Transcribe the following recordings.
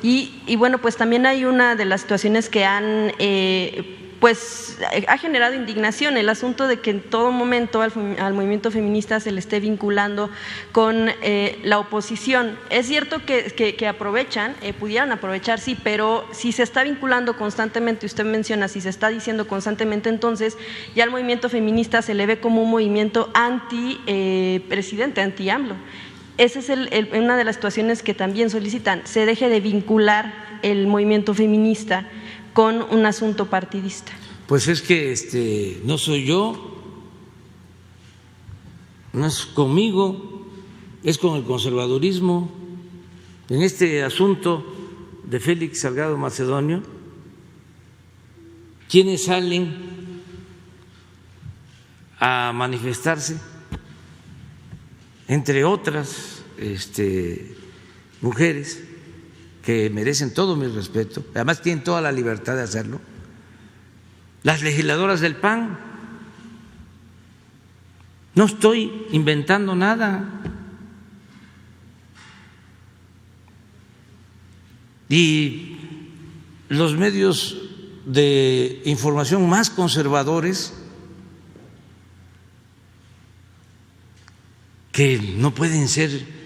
Y bueno, pues también hay una de las situaciones que han pues ha generado indignación el asunto de que en todo momento al movimiento feminista se le esté vinculando con la oposición. Es cierto que aprovechan, pudieran aprovechar, sí, pero si se está vinculando constantemente, usted menciona, si se está diciendo constantemente, entonces ya el movimiento feminista se le ve como un movimiento anti-presidente, anti-AMLO. Esa es una de las situaciones que también solicitan, se deje de vincular el movimiento feminista con un asunto partidista. Pues es que no soy yo, no es conmigo, es con el conservadurismo. En este asunto de Félix Salgado Macedonio, ¿quiénes salen a manifestarse? Entre otras mujeres que merecen todo mi respeto, además tienen toda la libertad de hacerlo, las legisladoras del PAN. No estoy inventando nada. Y los medios de información más conservadores, que no pueden ser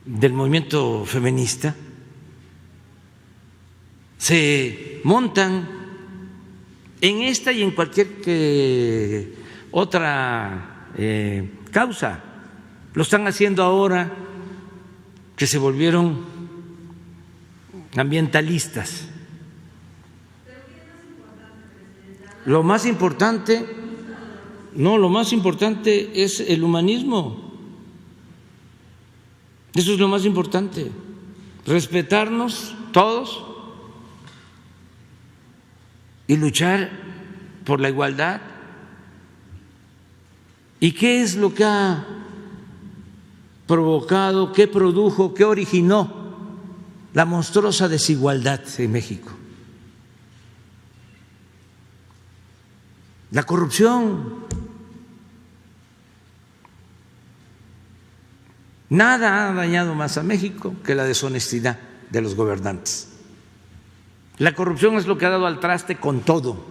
del movimiento feminista, se montan en esta y en cualquier otra causa. Lo están haciendo ahora que se volvieron ambientalistas. Lo más importante es el humanismo. Eso es lo más importante, respetarnos todos y luchar por la igualdad. ¿Y qué es lo que ha provocado, qué produjo, qué originó la monstruosa desigualdad en México? La corrupción. Nada ha dañado más a México que la deshonestidad de los gobernantes. La corrupción es lo que ha dado al traste con todo.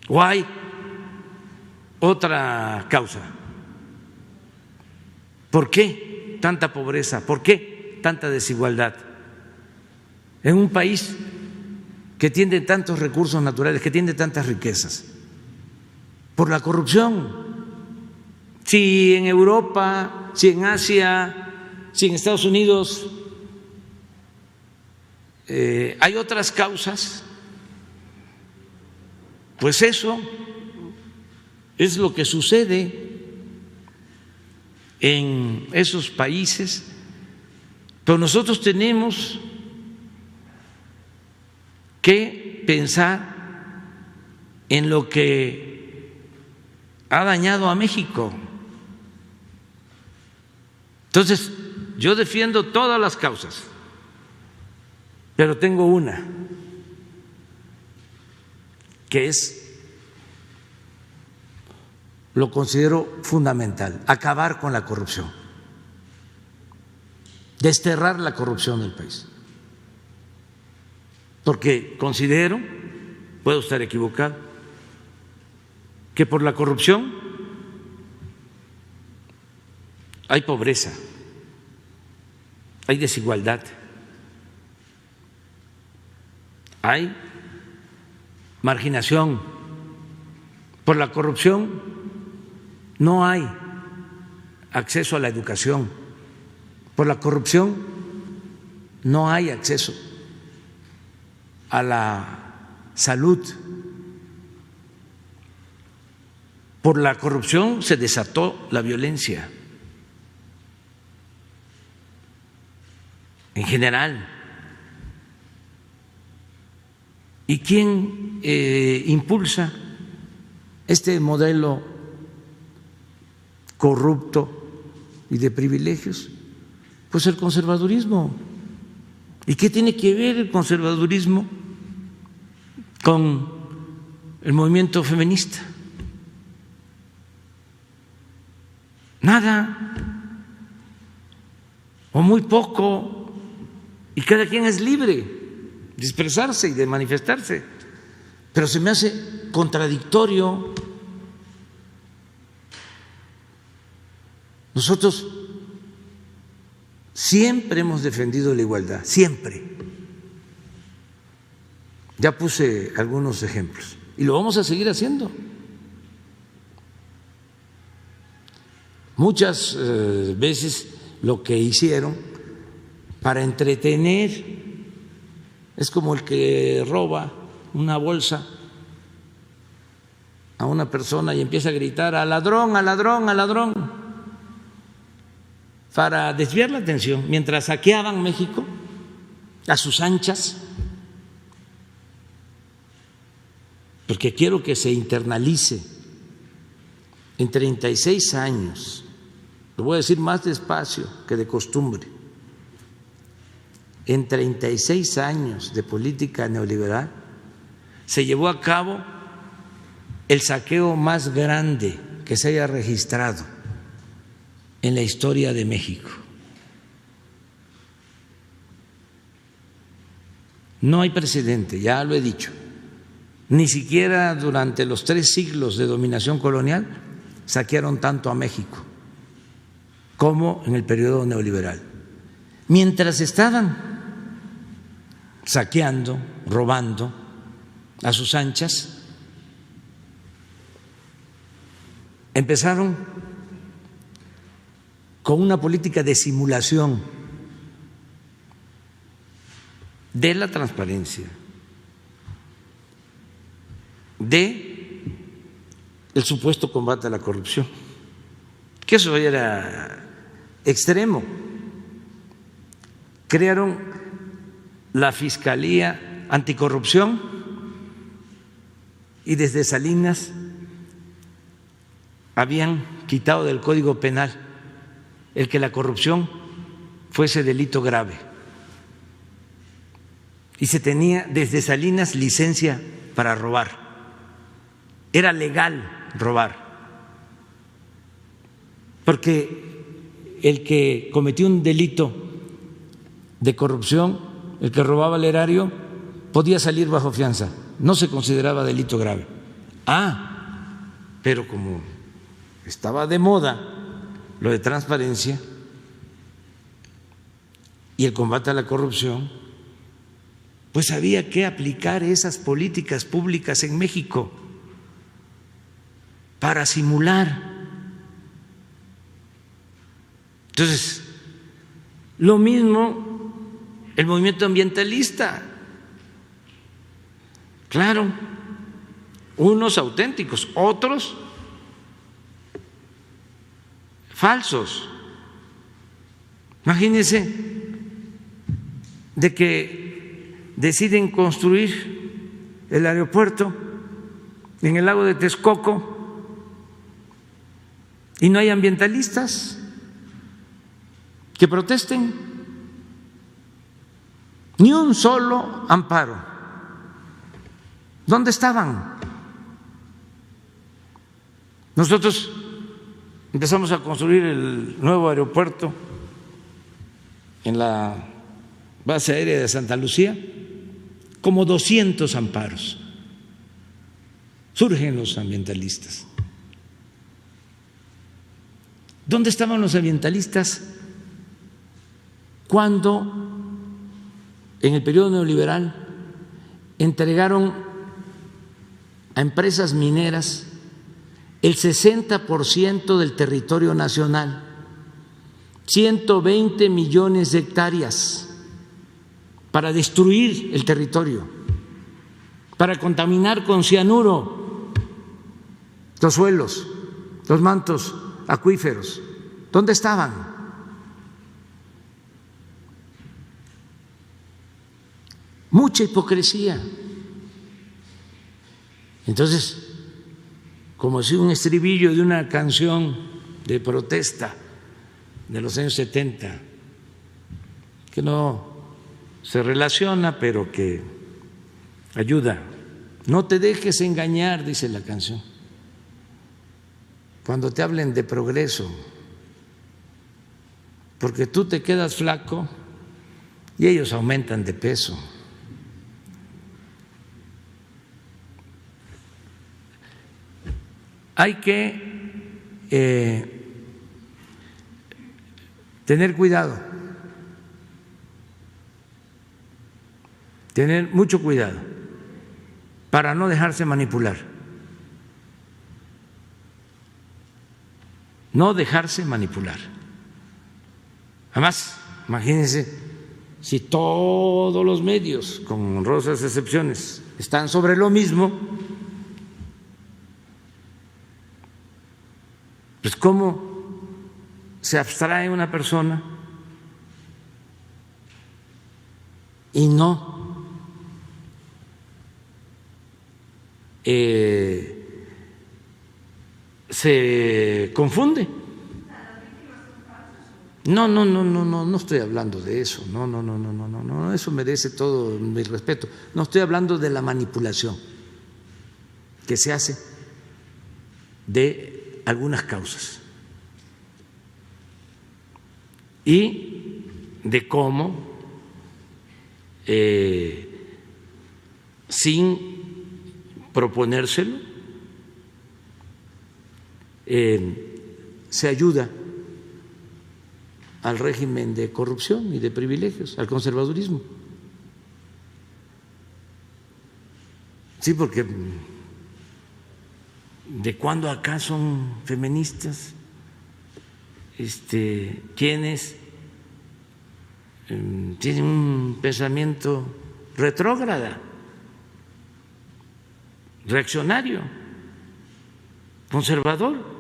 ¿O hay otra causa? ¿Por qué tanta pobreza? ¿Por qué tanta desigualdad? En un país que tiene tantos recursos naturales, que tiene tantas riquezas, por la corrupción. Si en Europa, si en Asia, si en Estados Unidos hay otras causas, pues eso es lo que sucede en esos países. Pero nosotros tenemos que pensar en lo que ha dañado a México. Entonces, yo defiendo todas las causas, pero tengo una que lo considero fundamental: acabar con la corrupción, desterrar la corrupción del país. Porque considero, puedo estar equivocado, que por la corrupción hay pobreza, hay desigualdad, hay marginación. Por la corrupción no hay acceso a la educación. Por la corrupción no hay acceso a la salud. Por la corrupción se desató la violencia en general. ¿Y quién impulsa este modelo corrupto y de privilegios? Pues el conservadurismo. ¿Y qué tiene que ver el conservadurismo con el movimiento feminista? Nada. o muy poco, y cada quien es libre de expresarse y de manifestarse, pero se me hace contradictorio. Nosotros siempre hemos defendido la igualdad, siempre. Ya puse algunos ejemplos y lo vamos a seguir haciendo. Muchas veces lo que hicieron para entretener es como el que roba una bolsa a una persona y empieza a gritar al ladrón, al ladrón, al ladrón, para desviar la atención mientras saqueaban México a sus anchas, porque quiero que se internalice. En 36 años, lo voy a decir más despacio que de costumbre, en 36 años de política neoliberal se llevó a cabo el saqueo más grande que se haya registrado en la historia de México. No hay precedente, ya lo he dicho, ni siquiera durante los 3 siglos de dominación colonial saquearon tanto a México como en el periodo neoliberal. Mientras estaban saqueando, robando a sus anchas, empezaron con una política de simulación de la transparencia, de el supuesto combate a la corrupción, que eso era extremo. Crearon la Fiscalía Anticorrupción y desde Salinas habían quitado del Código Penal el que la corrupción fuese delito grave. Y se tenía desde Salinas licencia para robar. Era legal robar. Porque el que cometió un delito de corrupción, el que robaba el erario, podía salir bajo fianza, no se consideraba delito grave. Pero como estaba de moda lo de transparencia y el combate a la corrupción, pues había que aplicar esas políticas públicas en México para simular. Entonces, lo mismo el movimiento ambientalista, claro, unos auténticos, otros falsos. Imagínense de que deciden construir el aeropuerto en el lago de Texcoco y no hay ambientalistas que protesten, ni un solo amparo. ¿Dónde estaban? Nosotros empezamos a construir el nuevo aeropuerto en la base aérea de Santa Lucía, como 200 amparos. Surgen los ambientalistas. ¿Dónde estaban los ambientalistas cuando en el periodo neoliberal entregaron a empresas mineras el 60% del territorio nacional, 120 millones de hectáreas, para destruir el territorio, para contaminar con cianuro los suelos, los mantos acuíferos? ¿Dónde estaban? Mucha hipocresía. Entonces, como si un estribillo de una canción de protesta de los años 70, que no se relaciona, pero que ayuda. No te dejes engañar, dice la canción, cuando te hablen de progreso. porque tú te quedas flaco y ellos aumentan de peso. Hay que tener cuidado, tener mucho cuidado para no dejarse manipular, no dejarse manipular. Además, imagínense si todos los medios, con honrosas excepciones, están sobre lo mismo, pues ¿cómo se abstrae una persona y no se confunde? No estoy hablando de eso, no, eso merece todo mi respeto. No estoy hablando de la manipulación que se hace de algunas causas y de cómo sin proponérselo se ayuda al régimen de corrupción y de privilegios, al conservadurismo. Sí, porque ¿de cuándo acá son feministas quienes tienen un pensamiento retrógrada, reaccionario, conservador?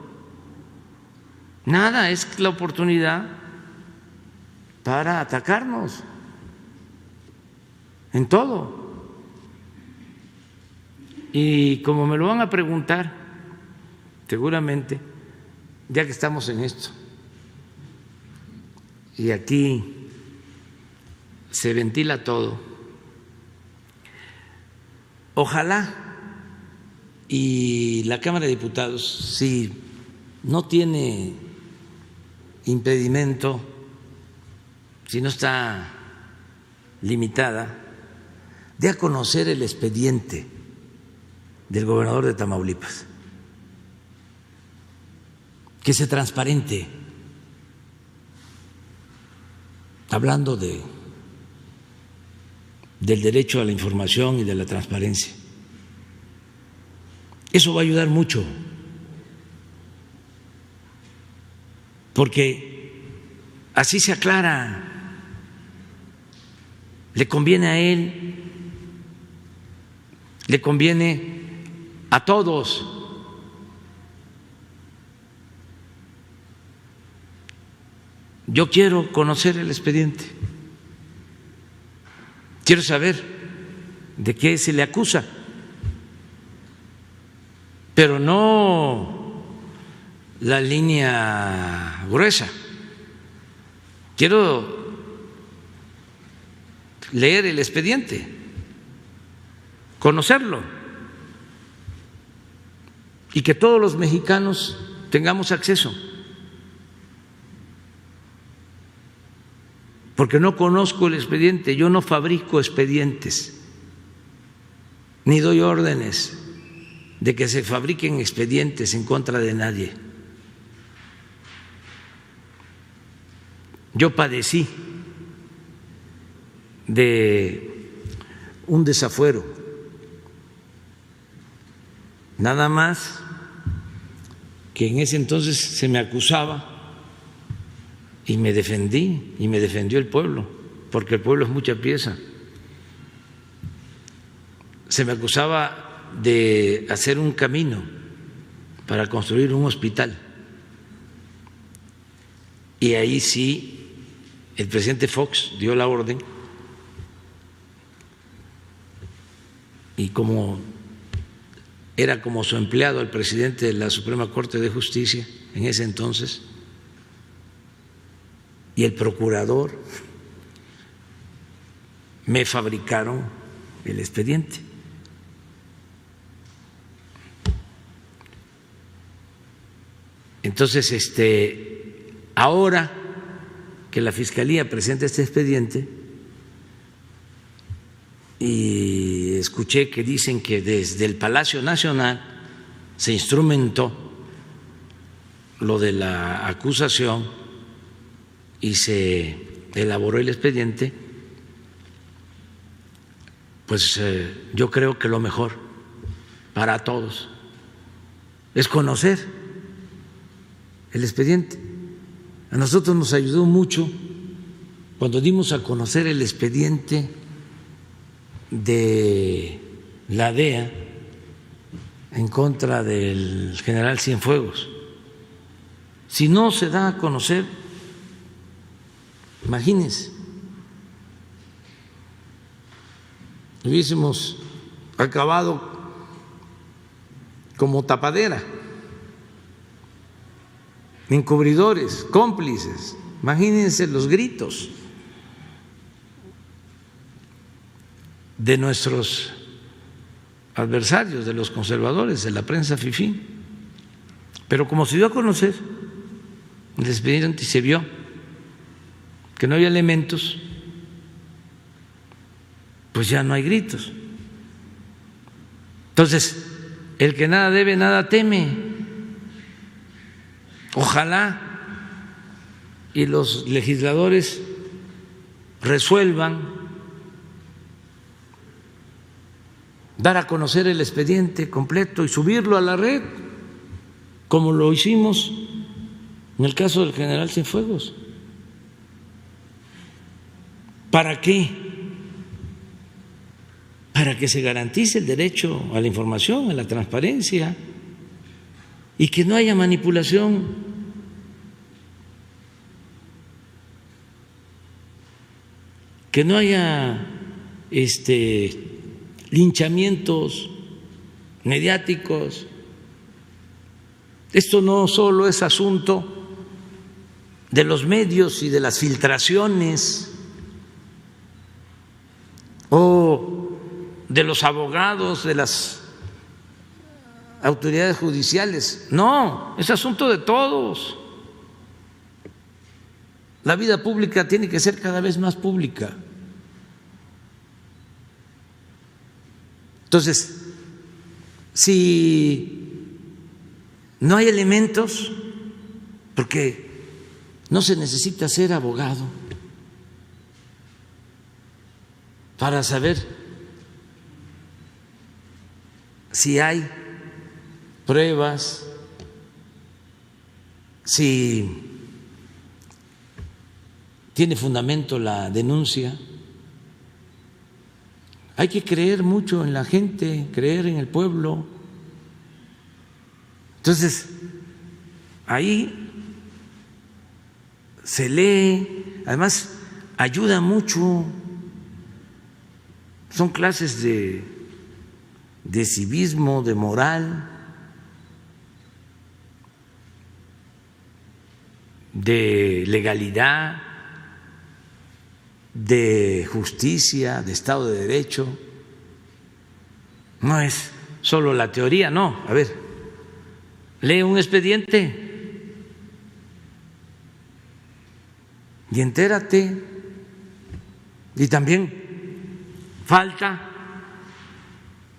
Nada, es la oportunidad para atacarnos en todo. Y como me lo van a preguntar, seguramente, ya que estamos en esto, y aquí se ventila todo, ojalá y la Cámara de Diputados, si no tiene impedimento, si no está limitada, dé a conocer el expediente del gobernador de Tamaulipas, que sea transparente, hablando del derecho a la información y de la transparencia. Eso va a ayudar mucho, porque así se aclara. Le conviene a él, le conviene a todos. Yo quiero conocer el expediente, quiero saber de qué se le acusa, pero no la línea gruesa. Quiero leer el expediente, conocerlo, y que todos los mexicanos tengamos acceso, porque no conozco el expediente, yo no fabrico expedientes, ni doy órdenes de que se fabriquen expedientes en contra de nadie. Yo padecí de un desafuero, nada más que en ese entonces se me acusaba y me defendí y me defendió el pueblo, porque el pueblo es mucha pieza. Se me acusaba de hacer un camino para construir un hospital, y ahí sí el presidente Fox dio la orden, y como era como su empleado el presidente de la Suprema Corte de Justicia en ese entonces, y el procurador, me fabricaron el expediente. Entonces, ahora que la Fiscalía presente este expediente y escuché que dicen que desde el Palacio Nacional se instrumentó lo de la acusación y se elaboró el expediente, pues yo creo que lo mejor para todos es conocer el expediente. A nosotros nos ayudó mucho cuando dimos a conocer el expediente de la DEA en contra del general Cienfuegos. Si no se da a conocer, imagínense, hubiésemos acabado como tapadera, encubridores, cómplices. Imagínense los gritos de nuestros adversarios, de los conservadores, de la prensa fifí. Pero como se dio a conocer el expediente y se vio que no había elementos, pues ya no hay gritos. Entonces, el que nada debe, nada teme. Ojalá y los legisladores resuelvan dar a conocer el expediente completo y subirlo a la red, como lo hicimos en el caso del general Cienfuegos. ¿Para qué? Para que se garantice el derecho a la información, a la transparencia y que no haya manipulación. Que no haya linchamientos mediáticos. Esto no solo es asunto de los medios y de las filtraciones o de los abogados, de las autoridades judiciales. No, es asunto de todos. La vida pública tiene que ser cada vez más pública. Entonces, si no hay elementos, porque no se necesita ser abogado para saber si hay pruebas, si tiene fundamento la denuncia. Hay que creer mucho en la gente, creer en el pueblo. Entonces, ahí se lee, además ayuda mucho, son clases de civismo, de moral, de legalidad, de justicia, de Estado de Derecho. No es solo la teoría, no. A ver, lee un expediente y entérate. Y también falta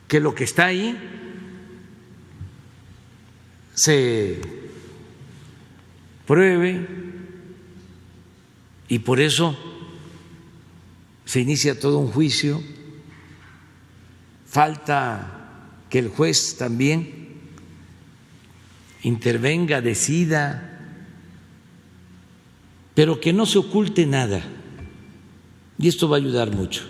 que lo que está ahí se pruebe, y por eso se inicia todo un juicio. Falta que el juez también intervenga, decida, pero que no se oculte nada. Y esto va a ayudar mucho.